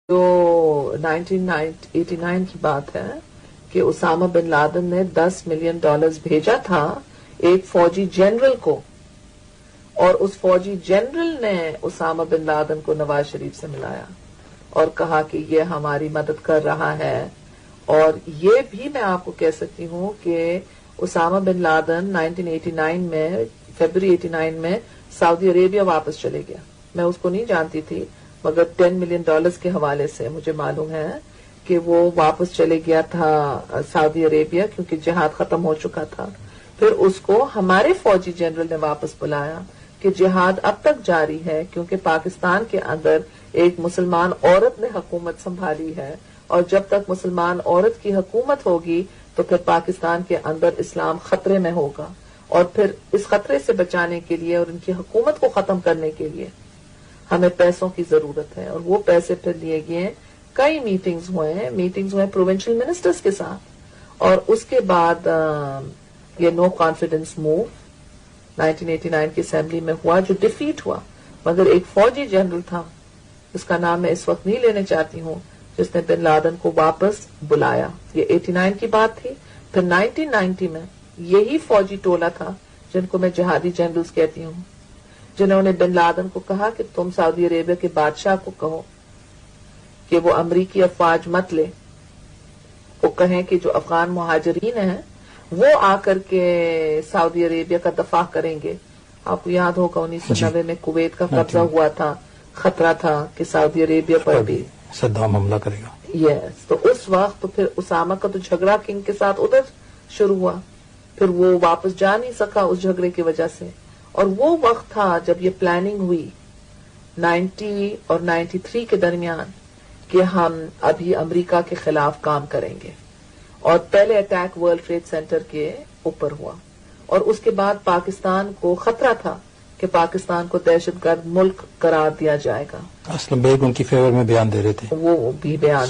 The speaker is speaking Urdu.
جو 1989 کی بات ہے کہ اسامہ بن لادن نے $10 ملین بھیجا تھا ایک فوجی جنرل کو، اور اس فوجی جنرل نے اسامہ بن لادن کو نواز شریف سے ملایا اور کہا کہ یہ ہماری مدد کر رہا ہے۔ اور یہ بھی میں آپ کو کہہ سکتی ہوں کہ اسامہ بن لادن 1989 میں فیبروری 89 میں سعودی عربیہ واپس چلے گیا۔ میں اس کو نہیں جانتی تھی، مگر $10 ملین کے حوالے سے مجھے معلوم ہے کہ وہ واپس چلے گیا تھا سعودی عربیہ، کیونکہ جہاد ختم ہو چکا تھا۔ پھر اس کو ہمارے فوجی جنرل نے واپس بلایا کہ جہاد اب تک جاری ہے، کیونکہ پاکستان کے اندر ایک مسلمان عورت نے حکومت سنبھالی ہے، اور جب تک مسلمان عورت کی حکومت ہوگی تو پھر پاکستان کے اندر اسلام خطرے میں ہوگا، اور پھر اس خطرے سے بچانے کے لیے اور ان کی حکومت کو ختم کرنے کے لیے ہمیں پیسوں کی ضرورت ہے۔ اور وہ پیسے پھر لیے گئے، کئی میٹنگز ہوئے پروونشل منسٹرز کے ساتھ، اور اس کے بعد یہ نو کانفیڈنس موو 1989 کی اسمبلی میں ہوا، جو ڈیفیٹ ہوا، مگر ایک فوجی جنرل تھا جس کا نام میں اس وقت نہیں لینے چاہتی ہوں، جس نے بن لادن کو واپس بلایا۔ یہ 89 کی بات تھی۔ پھر 1990 میں یہی فوجی ٹولہ تھا جن کو میں جہادی جنرلز کہتی ہوں، جنہوں نے بن لادن کو کہا کہ تم سعودی عربیہ کے بادشاہ کو کہو کہ وہ امریکی افواج مت لے، وہ کہیں کہ جو افغان مہاجرین ہیں وہ آ کر کے سعودی عربیہ کا دفاع کریں گے۔ آپ کو یاد ہوگا 1990 میں کویت کا قبضہ ہوا تھا، خطرہ تھا کہ سعودی عربیہ پر بھی صدام حملہ کرے گا۔ یس، تو اس وقت تو پھر اسامہ کا تو جھگڑا کنگ کے ساتھ ادھر شروع ہوا، پھر وہ واپس جا نہیں سکا اس جھگڑے کی وجہ سے، اور وہ وقت تھا جب یہ پلاننگ ہوئی 90 اور 93 کے درمیان کہ ہم ابھی امریکہ کے خلاف کام کریں گے، اور پہلے اٹیک ورلڈ ٹریڈ سینٹر کے اوپر ہوا، اور اس کے بعد پاکستان کو خطرہ تھا کہ پاکستان کو دہشت گرد ملک قرار دیا جائے گا۔ اسلم بیگ ان کی فیور میں بیان دے رہے تھے، وہ بھی بیان